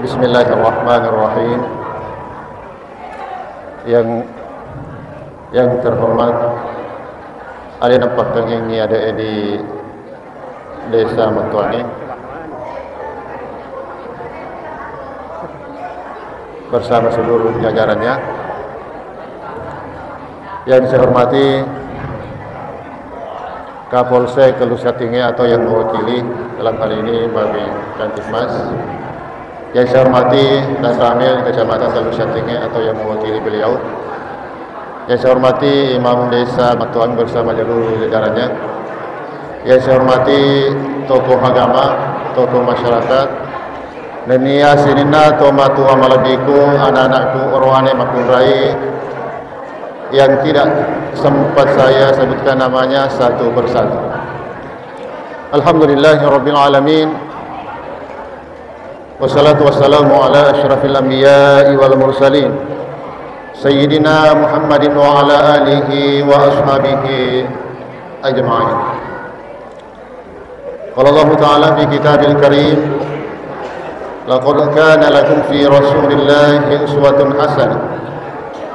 Bismillahirrahmanirrahim. Yang terhormat ada nampak ini ada di Desa Matuanging bersama seluruh jajarannya. Yang saya hormati Kapolsek Kelusyatinge atau yang mewakili dalam hal ini Babi Kantipmas. Yang saya hormati Kasramil Kecamatan Kelusyatinge atau yang mewakili beliau. Yang saya hormati Imam Desa Matuang bersama seluruh jajarannya. Yang saya hormati tokoh agama, tokoh masyarakat, nenia sinina tomatu amalabiku, anak-anakku orwane makunrai yang tidak sempat saya sebutkan namanya satu persatu. Alhamdulillahirabbil alamin. Wassalatu wassalamu ala asyrafil anbiya'i wal mursalin Sayyidina Muhammadin wa ala alihi wa ashabihi ajma'in. Qala Allah Ta'ala fi kitabil karim, laqad kana lakum fi rasulillahi uswatun hasanah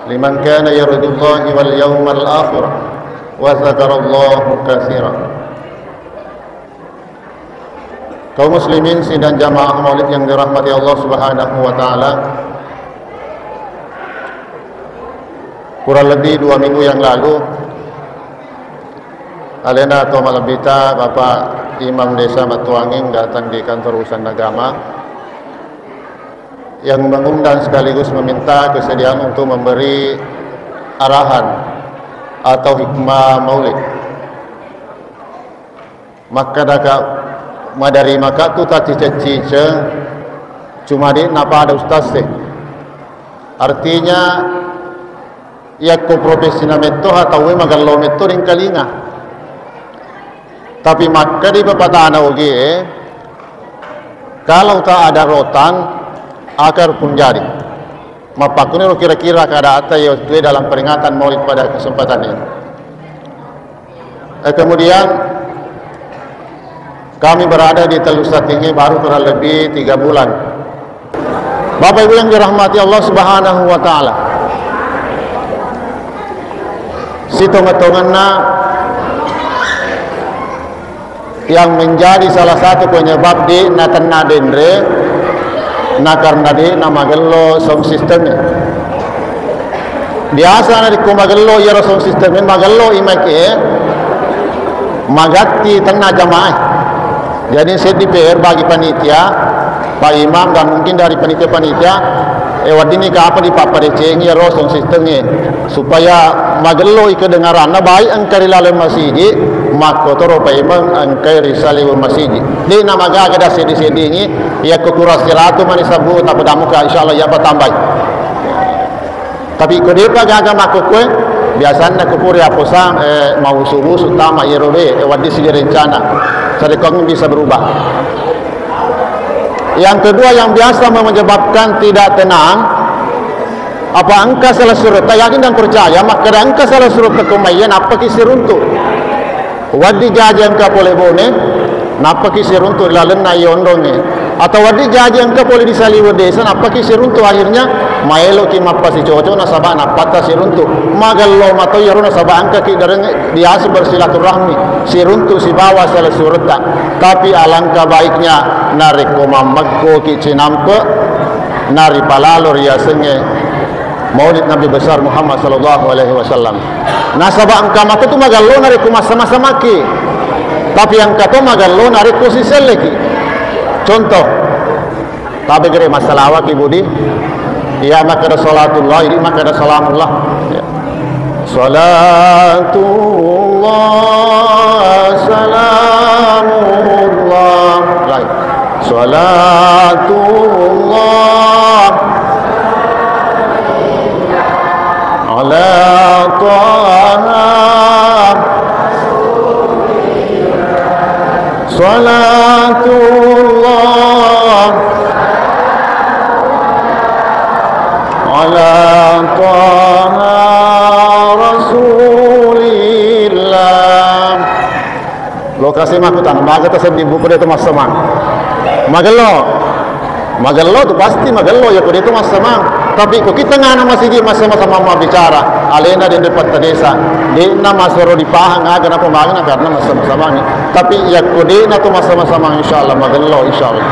liman kana yarjullaha wal yawmal akhir wa dzakarallaha katsiran. Kaum muslimin sidang jamaah maulid yang dirahmati Allah Subhanahu wa taala, kurang lebih 2 minggu yang lalu alena atau malabita Bapak Imam Desa Matuanging datang di kantor urusan agama yang mengundang sekaligus meminta kesediaan untuk memberi arahan atau hikmah maulid. Maka madari maka tu tadi cice cuma di napa ada ustaz sih. Artinya ya ko profesional metto atau we magallo metto ring kalinga. Tapi maka di pepatah oge kalau tak ada rotan akar pun jadi. Mapakune kira-kira kada ata yo dalam peringatan maulid pada kesempatan ini. Kemudian kami berada di Telusyatinge baru kurang lebih 3 bulan. Bapak Ibu yang dirahmati Allah Subhanahu wa taala. Situng-hitunganna yang menjadi salah satu penyebab di natanna dendre karena di nama gello sound systemnya. Biasa di kumagello ya sound systemnya magello imake magatti tengah jamaah. Jadi saya DPR bagi panitia, Pak Imam dan mungkin dari panitia wadini ka apa di papa deceng ya sound systemnya supaya magello kedengaran baik angkari lalu masjid maka toro Pak Imam angkari saliwul masjid di nama ga ada sedi-sedi ini ya kukuras silatu manisabu tapi damuka insyaallah ya tambah tapi kodepa gaga makukwe biasanya kukuri aposa mau subuh utama yerobe wadi sidi rencana sedekong bisa berubah. Yang kedua yang biasa menyebabkan tidak tenang apa angka salah surut yakin dan percaya maka angka salah surut kekumayan apa kisir untuk wadi jajan ka pole bone napa kisir untuk lalena yondonge atau wadi jajan ka pole disaliwo desa napa kisir untuk akhirnya maelo ki mappa si coco na sabah napa ta siruntu magallo mato yaro na sabah angka ki dareng diasi bersilaturahmi siruntu si bawa salah surutta tapi alangkah baiknya narik komamagko ki cinampe nari palalor ya senge maulid Nabi besar Muhammad sallallahu alaihi wasallam. Nasaba angka mata tu magallo nari kumas sama-sama ki. Tapi angka tu magallo nari kusisel lagi. Contoh. Tapi gere masalah ki budi. Ya maka ada salatullah, ini maka ada salamullah. Ya. Salatullah salamullah. Baik. Salatullah ala taha salatullah ala taha rasulillah. Lokasi makutan maga tasab di buku itu mas semang magalo Magello tu pasti magello ya kau itu sama. Tapi kau kita ngana masih di sama-sama bicara. Alena di depan desa, di nama suruh dipahang agar apa bangun karena sama-sama ni. Tapi ya kau di na tu sama-sama insyaallah magello insyaallah.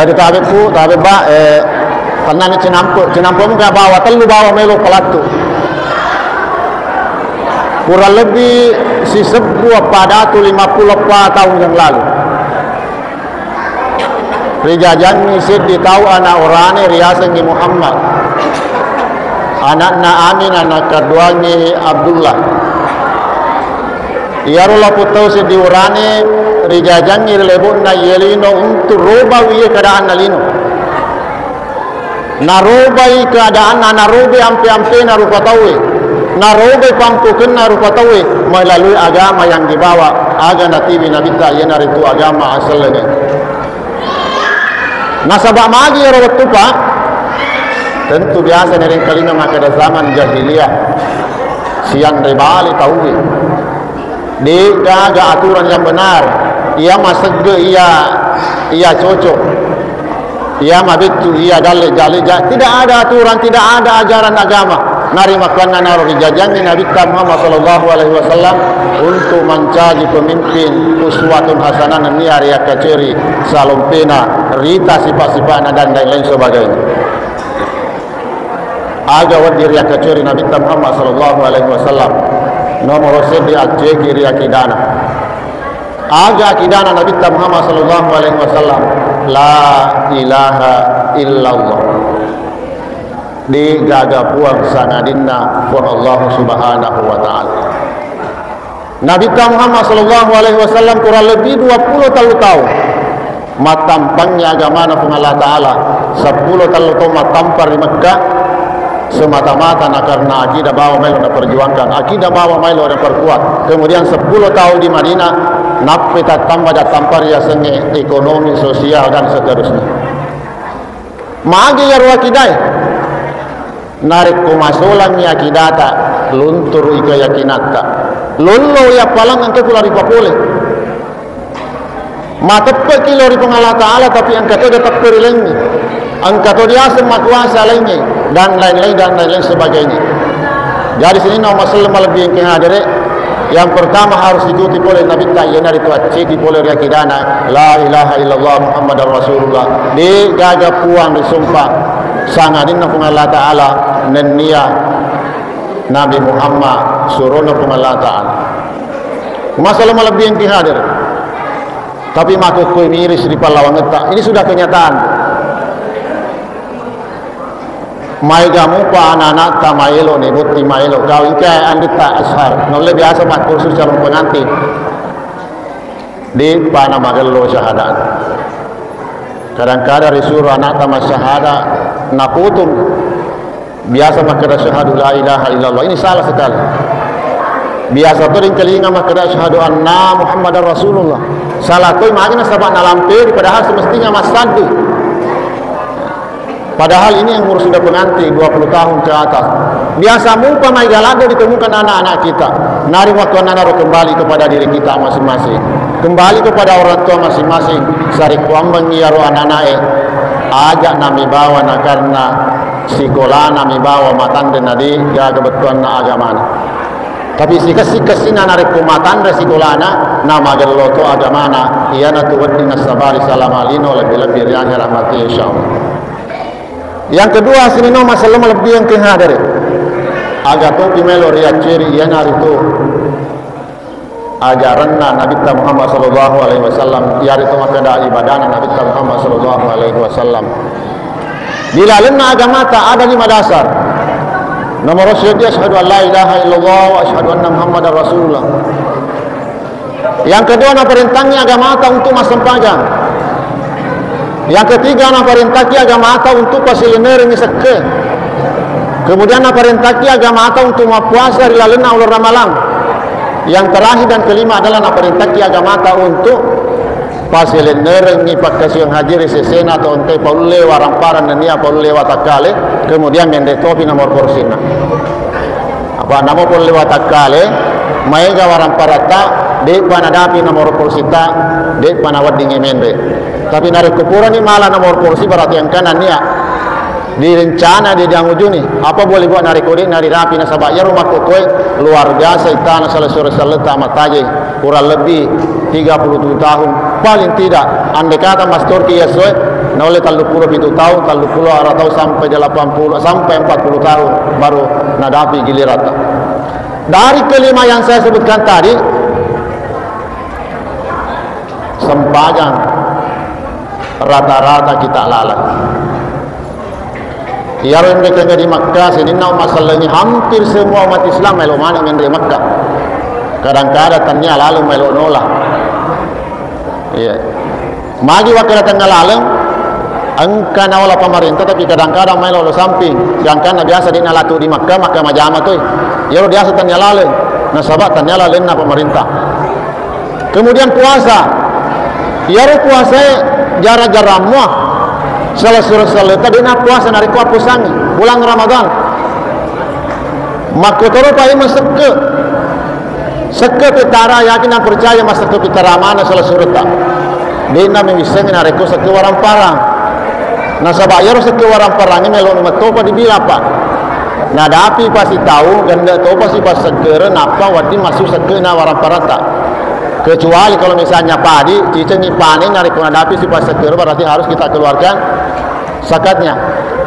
Jadi tabe ba tanah ni cinampu muka bawa telu bawa melo pelatu. Kurang lebih si sebuah pada 54 tahun yang lalu. Rijajan misid ditahu anak orane riasangi Muhammad. Anakna Amin, anak keduanya Abdullah. Iyarullah putau si diurane rijajan nirlebun na yelino untuk roba wiye keadaan nalino. Narobai keadaan narobai ampe-ampe narupatawe. Narobai pampuken narupatawe melalui agama yang dibawa agama Nabi Nabita yana itu agama asalnya. Nasabak magi ya rawat tupa tentu biasa nering kalina maka ada zaman jahiliyah siang rebali tahu di gaga aturan yang benar ia masegge ia cocok ia mabitu ia dalil tidak ada aturan tidak ada ajaran agama nari makan naro dijajangi Nabi Muhammad sallallahu alaihi wasallam untuk mencaji pemimpin uswatun hasanah ni area kaceri salompena rita sifat-sifat dan lain sebagainya. Aga wadi ria kaceri Nabi Muhammad sallallahu alaihi wasallam nomor sedi aceh kiri akidana. Aga akidana Nabi Muhammad sallallahu alaihi wasallam la ilaha illallah. Di gaga puang sangadinna for Allah subhanahu wa ta'ala. Nabi Muhammad sallallahu alaihi wasallam kurang lebih 20 tahun matampangnya agama Allah Ta'ala 10 tahun matampar di Mekah semata-mata karena akidah bawa melo na perjuangkan akidah bawa melo na perkuat kemudian 10 tahun di Madinah nape tambah dan tampar ya senge ekonomi sosial dan seterusnya magi ya ruang akidah narik kumasolang ya kidata luntur ika yakinata lullo ya palang angke pula ripa boleh matepek kilo ripa Allah Ta'ala tapi angka tu tetap perilengi angka tu dia semua kuasa lainnya dan lain-lain sebagainya. Jadi sini nama masalah lebih yang hadir yang pertama harus diikuti oleh Nabi Tayyana itu acidi oleh yakidana la ilaha illallah Muhammadar Rasulullah di gaga puang disumpah sangadin na Allah Ta'ala nenia Nabi Muhammad suruhna Allah Ta'ala masalah lebih yang hadir tapi makuk kue miris di Palawang Ngetak ini sudah kenyataan mai gamu pa anak-anak tamailo ni buti mailo kawin kaya andita ashar nolai biasa mak kursus calon pengantin di pana magalo syahadat kadang-kadang disuruh anak tamas syahadat nakutun biasa makada syahadu la ilaha illallah ini salah sekali biasa tu ring kelinga makada syahadu anna Muhammadar Rasulullah salah tu makna sabak nalampir padahal semestinya masadu padahal ini yang umur sudah pengantin 20 tahun ke atas biasa mumpah mai galado ditemukan anak-anak kita nari waktu anak-anak kembali kepada diri kita masing-masing kembali kepada orang tua masing-masing sarik wambang ngiaru anak-anak ajak nami bawa na karena sekolah nami bawa matan dan nadi gaga betuan na agamana tapi sikas-sikasina narik kumatan dan sekolah nama geloto agamana iyana tuwadi nasabari salamalino lebih-lebih riangnya rahmati insyaallah. Yang kedua sini no masalah lebih yang kehadir agak topi melo ria ciri ia nari tu ajaran Nabi Muhammad sallallahu alaihi wasallam yari tu makada ibadah Nabi Muhammad sallallahu alaihi wasallam bila lena agama tak ada 5 dasar nomor syahadat asyhadu an la ilaha illallah wa asyhadu anna Muhammadar Rasulullah yang kedua na perintahnya agama tak untuk masam panjang yang ketiga na perintaki agama ata untuk pasilener ni sekke. Kemudian na perintaki agama ata untuk puasa rilalena ulur ramalan. Yang terakhir dan kelima adalah na perintaki agama ata untuk pasilener ni pakasiang hadir sesena atau onte paule waramparan nenia paule watakale kemudian mendetopi nomor porsina. Apa nama paule watakale maiga waramparata de panadapi nomor porsita de panawadinge mende. Tapi nari kupura ni malah nomor porsi berarti yang kanan ni ya. Di rencana di yang ujung ni. Apa boleh buat nari kode nari rapi nasabak ya rumah kokoi luar biasa itana salah sore saleta mataje kurang lebih 37 tahun paling tidak andai kata Mas Turki ya soe na oleh 30 tahun 30 atau sampai 80 sampai 40 tahun baru nadapi gilirata. Dari kelima yang saya sebutkan tadi sempajang rata-rata kita lalai. Ya mereka di Makkah sini nak masalahnya hampir semua umat Islam melo mana yang di Makkah. Kadang-kadang tanya lalu melo nolak. Iya. Magi wakil tengah lalu angka nawala pemerintah tapi kadang-kadang melo lo samping. Sedangkan biasa di nalatu di Makkah Makkah majama tu. Ya lo biasa tanya lalu. Nasabak tanya lalu na pemerintah. Kemudian puasa. Ya lo puasa jarak-jarak muah. Salah surah tadi nak puasa nari kuat pusangi bulan Ramadan. Maka kalau pai masuk seke petara yakin dan percaya masuk ke petara mana salah surah tak. Dia nak memisahkan nari ku seke warang parang. Nasabak ya seke warang parang ini melon metopa di bila apa. Nada api pasti tahu ganda tahu pasti pas segera napa wadi masuk seke na warang parang tak. Kecuali kalau misalnya padi, cicing panen nari ku nada api si pas segera berarti harus kita keluarkan sakatnya.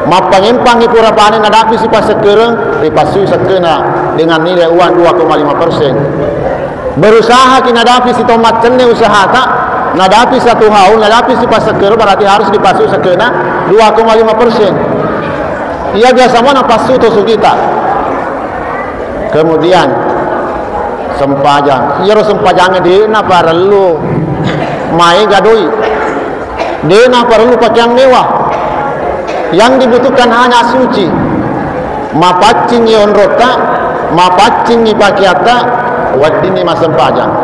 Mapangimpangi pura panen nadapi si pas sekereng ripasui sekena dengan nilai uang 2,5%. Berusaha kinadapi si tomat cenne usaha tak nadapi satu haul nadapi si pas sekereng berarti harus dipasui sekena 2,5%. Ia biasa mana pasu tosu kita. Kemudian sempajang. Ia sempajangnya dia na perlu mai gadoi. Dia na perlu pakaian mewah. Yang dibutuhkan hanya suci. Mapacingi onrota, mapacingi pakiata, wadini masempajang.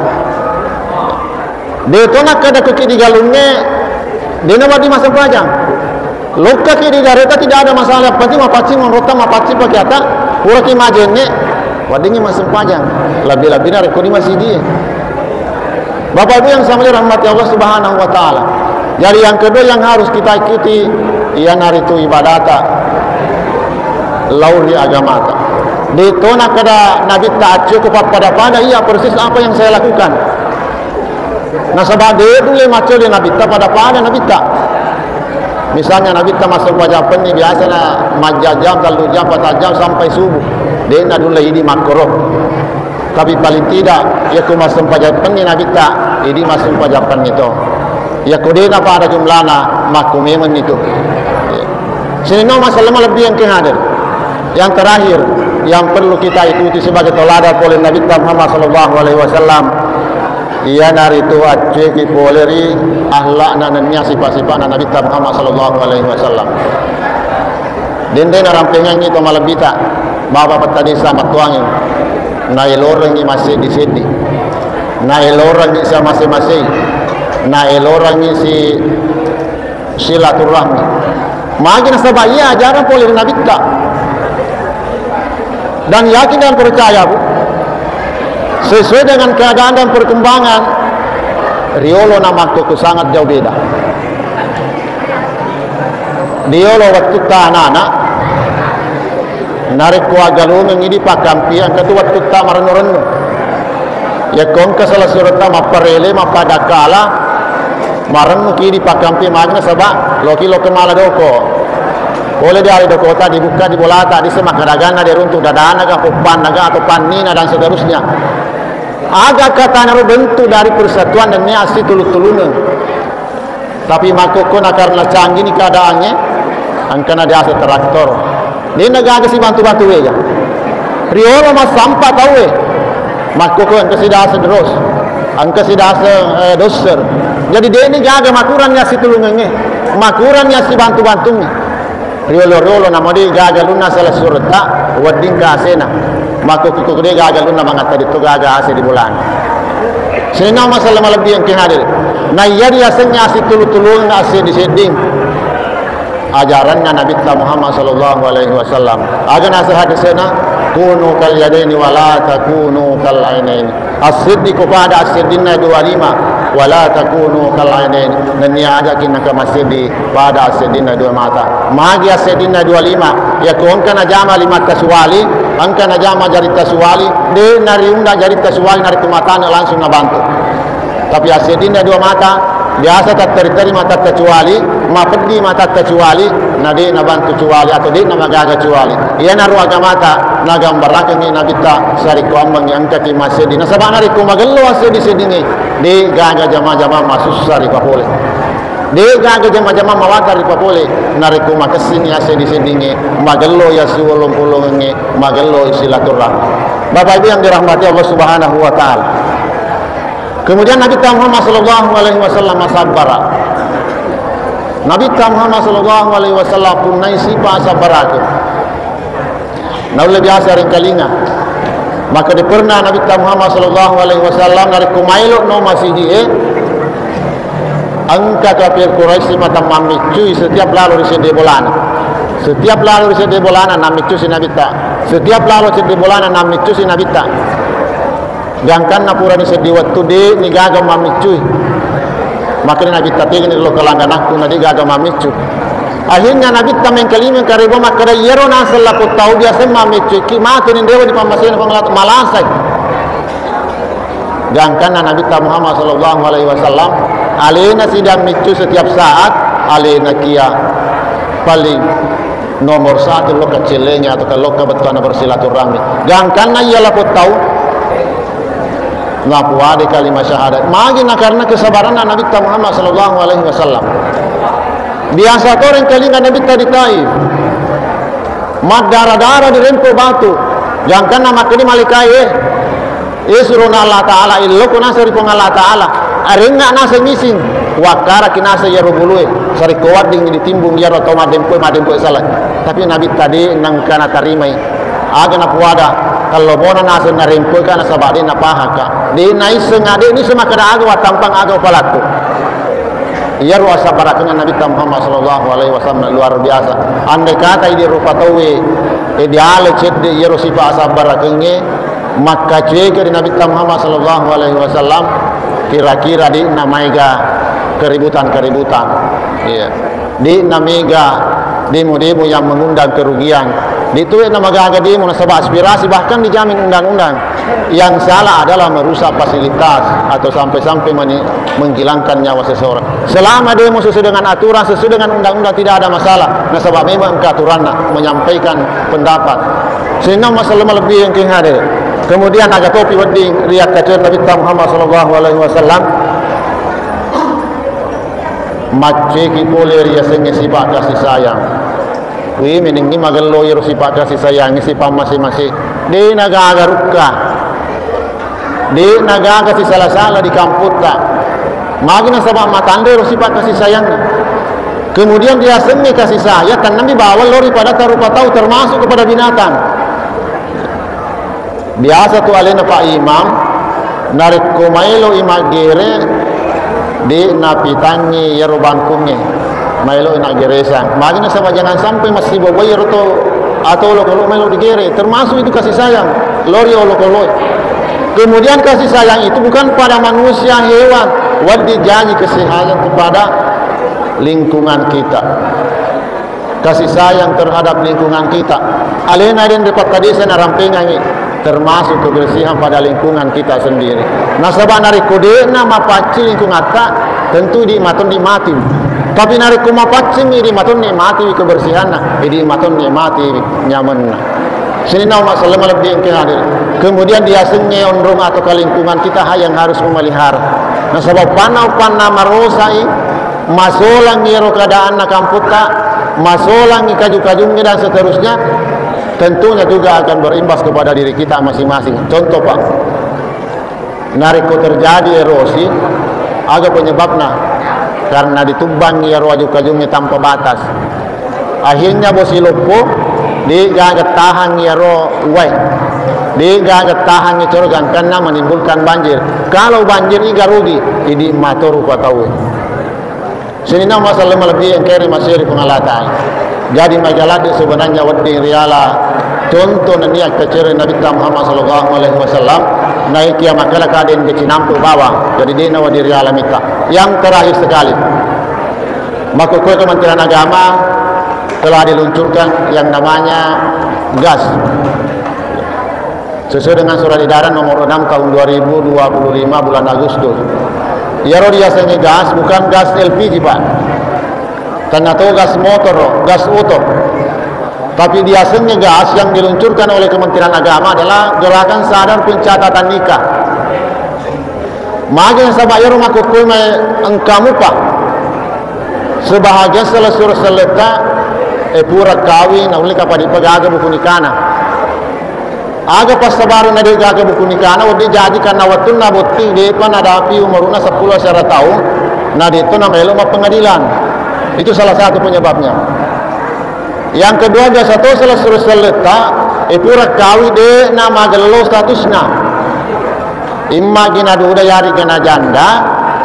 Dia nak kada kuki di galungnya, dia nak wadi masempajang. Loka ki di dareta tidak ada masalah. Penting mapacing onrota, mapacing pakiata, uraki majenne, wadini masempajang. Lebih-lebih nak rekodi masih dia. Bapak Ibu yang sama rahmati Allah Subhanahu Wa Taala. Jadi yang kedua yang harus kita ikuti ia naritu ibadata lauri agamata. Dito nak kada nabi tak cukup pada ia persis apa yang saya lakukan. Nasabah dia dulu macam dia nabi tak pada nabi tak. Misalnya nabi tak masuk wajapan ni biasanya majajam 3 jam 4 jam sampai subuh. Dia nak dulu ini makruh. Tapi paling tidak ia ku masuk wajapan ni nabi tak ini masuk wajapan itu. Ya kodena pada jumlahna makumemen itu. Sini no masalah lebih yang kehadir. Yang terakhir yang perlu kita ikuti sebagai teladan oleh Nabi Muhammad sallallahu alaihi wasallam ia nari tu aceh ki poleri akhlak nannya sifat-sifat Nabi Muhammad sallallahu alaihi wasallam. Dende narampengan ni to malabita baba petani sama tuangin. Na elorang ni masih di sini. Na elorang ni sama masing-masing. Na elorang ni si silaturahmi. Magi nasabah ia ajaran oleh Nabi tak. Dan yakin dan percaya Bu, sesuai dengan keadaan dan perkembangan riolo nama itu sangat jauh beda. Riolo waktu anak-anak narik kuagalung ini pakampi yang kedua waktu tak marano-rano. Ya kongka salah surata maparele mapadakala marano kiri pakampi magna sabak loki kemala doko. Boleh dia ada kota dibuka di bolata di semak kadagana dia runtuh dadana ke popan naga atau panina dan seterusnya. Agak katanya bentuk dari persatuan dan niasi tulut-tuluna. Tapi makoko nak karena canggih ni keadaannya, angkana dia asa traktor. Dia naga si bantu-bantu aja. Riolo mas sampah tahu makoko angka si asa terus, angka si asa doser. Jadi dia ini jaga makuran niasi tulungannya, makuran niasi bantu-bantunya. Riolo nama dia gagal luna salah surta wading kasena maka kuku dia gagal luna mangata itu gagal hasil di bulan sehingga masalah lebih yang kehadir nah ia biasanya asyik tulu-tulu asyik diseding ajarannya Nabi Muhammad sallallahu alaihi wasallam agar nasihat disana kunu kal yadaini wala takunu kal ainaini as-siddiqu ba'da as-siddina 25 wala takunu kalainin nania aja kina ke masjid di pada asedina dua mata magi asedina 25 ya kongkana jama 5 taswali angkana jama jari taswali de nari unda jari taswali nari kumatana langsung nabantu tapi asedina 2 mata biasa tak terima tak kecuali ma peddi mata kecuali nadi nabantu cuali atau di namagaga cuali iya naru agamata nagambarake ni nabita sari ko ambang yang kaki masjid nasabana ri ko magallo asedi sedingi di gaga jama-jama masus sari ko boleh di gaga jama-jama mawata ri ko boleh nari ko makasini asedi sedingi magallo ya siwolong-olonge magallo silaturahmi Bapak Ibu yang dirahmati Allah Subhanahu wa taala. Kemudian Nabi Muhammad sallallahu alaihi wasallam sabara. Nabi Muhammad sallallahu alaihi wasallam pun nai sipa sabarake. Naule biasa ring kalinga. Maka di pernah Nabi Muhammad sallallahu alaihi wasallam dari kumailo no masjid angka kafir Quraisy mata mamicu setiap lalu di sede bolana. Setiap lalu di sede bolana namicu si Nabi ta. Setiap lalu di sede bolana namicu si Nabi ta. Gangkan na pura ni sedi waktu di ni gaga mamicu. Makanya Nabi ta tingin lo kalanga nakku na di gaga mamicu. Akhirnya Nabi ta mengkalime karibo makara yero na sallaku tau biasa mamicu ki matu ni dewa di pamasen panglat malasai. Gangkan na Nabi ta Muhammad sallallahu alaihi wasallam alena sidang micu setiap saat alena kia paling nomor 1 lo kecilnya atau kalau kebetulan bersilaturahmi. Gangkan na ialah ku tahu ngapua di kalimat syahadat magina karena kesabaran Nabi Muhammad sallallahu alaihi wasallam. Biasa orang kalingan Nabi di Taif mat darah-darah di rempo batu jangan nama kini malikai isruna Allah taala illo kuna sari pong Allah taala aringa nasa ngising wakara kinasa ya rubului sari kuat ding ditimbung ya atau madempo salah tapi Nabi tadi nang kana tarimai aga na puada kalau bona nasa narempo kana sabadi na pahaka di naiseng ade ini semua kada aga watampang aga palatu iya ruas sabaraknya Nabi Muhammad sallallahu alaihi wasallam luar biasa andai kata ini rupa tawe ideale cedde iya rusipa sabaraknya maka cege di Nabi Muhammad sallallahu alaihi wasallam kira-kira di namaiga keributan iya di namaiga demo-demo yang mengundang kerugian itu nama gaga demo nasabah aspirasi bahkan dijamin undang-undang yang salah adalah merusak fasilitas atau sampai-sampai menghilangkan nyawa seseorang. Selama demo sesuai dengan aturan, sesuai dengan undang-undang tidak ada masalah. Nasabah memang keaturan menyampaikan pendapat sehingga masalah lebih yang kehade. Kemudian agak topi wedding riak kacir Nabi Muhammad sallallahu alaihi wasallam maceki poler ya senge sifat kasih sayang. Wi meningi magallo yero sifat kasih sayang sifat masing-masing. Di nagaga rukka. Di nagaga si salah-salah di kamputa. Magina sabab matande yero sifat kasih sayang. Kemudian dia senge kasih sayang kan Nabi bawa lori pada tarupa tahu termasuk kepada binatang. Biasa tu alena Pak Imam narik kumailo imagere di napitangi yero bangkunge mailo ina geresan magina sama jangan sampai masih bawa yero to atau lo mailo digere termasuk itu kasih sayang lori lo. Kemudian kasih sayang itu bukan pada manusia hewan wadi janji kasih sayang kepada lingkungan kita kasih sayang terhadap lingkungan kita alena den dapat tadi saya narampengangi termasuk kebersihan pada lingkungan kita sendiri. Nasabah nari kode nama paci lingkungan tak tentu di matun dimati. Tapi nari kuma paci di matun dimati kebersihan di matun dimati nyaman. Sini nama masalah lebih yang hadir. Kemudian dia senge ondrong atau ke lingkungan kita yang harus memelihara. Nasabah panau marosai masolang ngiro keadaan na kamputa masolang kaju-kajungnya dan seterusnya tentunya juga akan berimbas kepada diri kita masing-masing. Contoh Pak, nariko terjadi erosi agak penyebabnya karena ditubang yaro aju-kajungnya tanpa batas. Akhirnya bosi lopo di gagat tahan yaro uai di gagat tahan corogan karena menimbulkan banjir. Kalau banjir iga rugi ini matoru patau. Sini nama masalah lebih yang kiri masih di pengalatan. Jadi majalah di sebenarnya wading riala contoh niat kecil Nabi Muhammad sallallahu alaihi wasallam naik kia makala kaden ke Cinampu bawah, jadi dia nawa diri alamita. Yang terakhir sekali, maka Kementerian Agama telah diluncurkan yang namanya gas sesuai dengan surat edaran nomor 6 tahun 2025 bulan Agustus. Ya biasanya gas bukan gas LPG Pak, karena itu gas motor, gas auto. Tapi biasanya gas yang diluncurkan oleh Kementerian Agama adalah gerakan sadar pencatatan nikah. Maka sabayar rumah kukul engkamu Pak, sebahagia selesur seleta pura kawin nauli kapadi pagaga buku nikana. Aga pas sabaru na de gaga buku nikana wadi jadi karena watun na boting de pan ada api umuruna 10 tahun na de itu na melo pengadilan. Itu salah satu penyebabnya. Yang kedua dia satu selesur seleta pura kawin de nama gelo statusna. Imma gina duda yari gina janda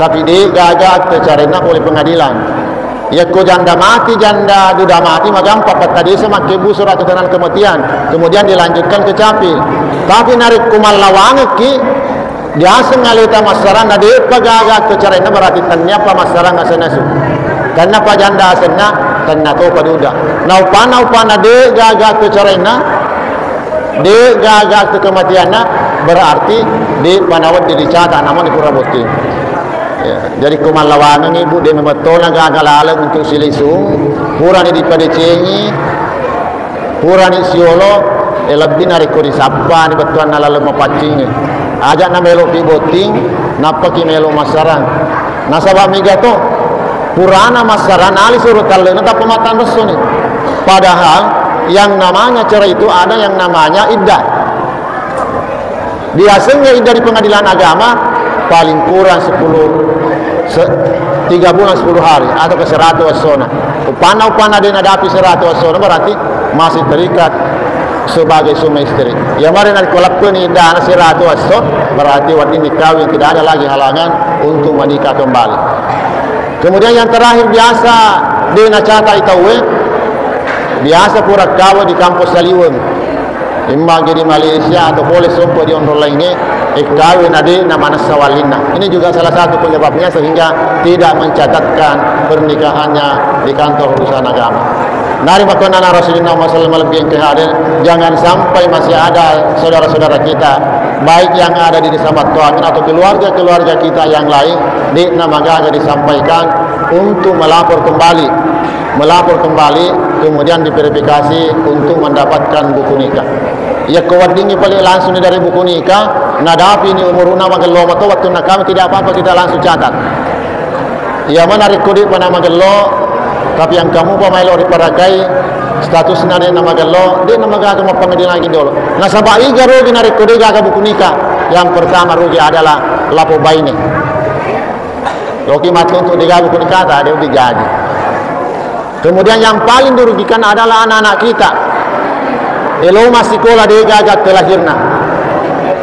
tapi de gaga kecarena oleh pengadilan. Ya ko janda mati, janda duda mati magampa tadi semakai bu surat keterangan kematian, kemudian dilanjutkan ke capil. Tapi narik kumal lawange ki dia sengalita masaran nade pagaga kecarena berarti tanya pa masaran asenasu. Karena pa janda asena tanna to paduda. Nau pana de gaga kecarena de gaga ke kematianna berarti di panawat dicata namun dipurabuti. Ya, jadi kumalawangan ibu dia membetul gagalalang untuk silisung pura ni dipadecengi pura ni siolo lebih nariko di sapa ni betuan nalala mapacing ajak na melo pi boting napaki melo masaran nasaba migato purana masaran ali suruh talena tapi pematan resu ni padahal yang namanya cerai itu ada yang namanya iddah. Biasanya iddah di pengadilan agama paling kurang 3 bulan 10 hari atau ke 100 wasona. Upana dia nadapi 100 wasona berarti masih terikat sebagai suami istri. Ya mari nak kolapkan iddah 100 wasona berarti waktu ini kawin tidak ada lagi halangan untuk menikah kembali. Kemudian yang terakhir biasa dia nacata itawe biasa pura kawin di kampus Saliweng. Imma di Malaysia atau boleh sumpah di ondol lainnya kawin ade nama nasawalina. Ini juga salah satu penyebabnya sehingga tidak mencatatkan pernikahannya di kantor urusan agama. Nari makonana Rasulullah SAW lebih yang kehadir, jangan sampai masih ada saudara-saudara kita baik yang ada di desa Batuangin atau keluarga-keluarga kita yang lain di nama gaga disampaikan untuk melapor kembali kemudian diverifikasi untuk mendapatkan buku nikah. Ya kewadingi paling langsung dari buku nikah nadapi ini umuruna magelo mato waktu na kami tidak apa-apa kita langsung catat. Ya mana rekodi pada magelo tapi yang kamu pamailo diparakai statusnya dia nama gelo dia nama gaga mau pengadilan lagi dulu. Nah sabai garugi na rekodi gaga buku nikah. Yang pertama rugi adalah lapo baine. Loki mati untuk digaga buku nikah ada dijadi. Kemudian yang paling dirugikan adalah anak-anak kita. Elo masih sekolah dia gagak kelahirna.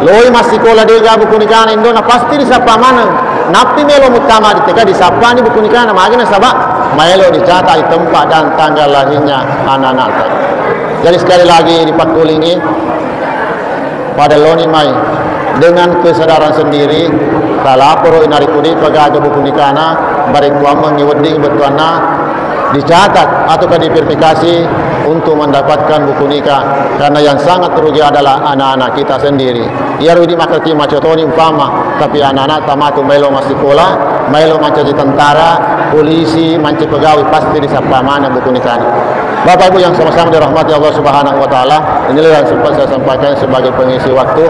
Loi masih sekolah dia gagak buku nikah Indo na pasti disapa mana. Napi melo mutama diteka disapa ni buku nikah nama agena sabak. Melo dicatat di tempat dan tanggal lahirnya anak-anak. Jadi sekali lagi di Pakul ini pada loni mai dengan kesadaran sendiri talaporo inarikudi pagaga buku nikah na bari kuamang ngiweding betuana dicatat atau diverifikasi untuk mendapatkan buku nikah karena yang sangat rugi adalah anak-anak kita sendiri. Ia rugi makerti macotoni umpama tapi anak-anak tamatu melo masih sekolah, melo menjadi tentara, polisi, manci pegawai pasti disapa mana buku nikah. Bapak Ibu yang sama-sama dirahmati Allah Subhanahu wa taala, inilah yang sempat saya sampaikan sebagai pengisi waktu.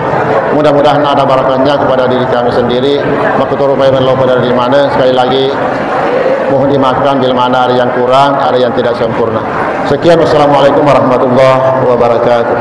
Mudah-mudahan ada barakahnya kepada diri kami sendiri. Makuturu bayi Allah pada di mana sekali lagi mohon dimaafkan bila mana ada yang kurang, ada yang tidak sempurna. Sekian, wassalamualaikum warahmatullahi wabarakatuh.